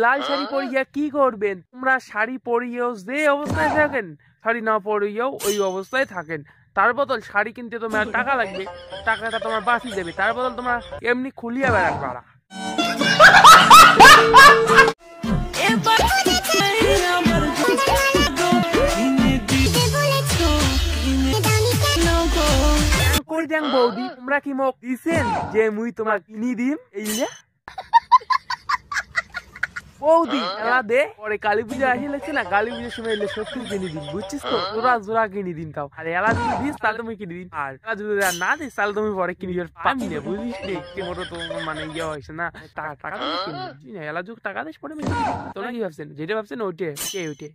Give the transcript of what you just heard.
লাল শাড়ি পরিয়া কি করবেন? তোমরা শাড়ি পরিয়েও যে অবস্থায় থাকেন, শাড়ি না পরিয়েও ওই অবস্থায় থাকেন। তার বদল শাড়ি কিনতে তোমার টাকা লাগবে, টাকাটা তোমার বাঁচি যাবে, তার বদল তোমরা এমনি খুলিয়া বেড়ান পারা। কই দেন বৌদি, তোমরা কি মোক দিছেন যে মুই তোমার কিনি দিম? এই না বৌদি, এলা দে, পরে কালী পূজা আসে লাগছে না, কালী পূজার সময় এলে সত্যি কিনে দিন, বুঝছিস তো? তোরা জোড়া কিনে দিন তাও। আর এলা যদি দিস তাহলে তুমি কিনে দিন, আর এলা যদি না দিস তাহলে তুমি পরে কিনে পাবি না, বুঝিস নি? মোটো তো মানে ইয়ে হয়েছে না, টাকা তুমি কিনবি না, এলা যুগ টাকা দিস পরে তোরা কি ভাবছেন? যেটা ভাবছেন ওইটে ওইটে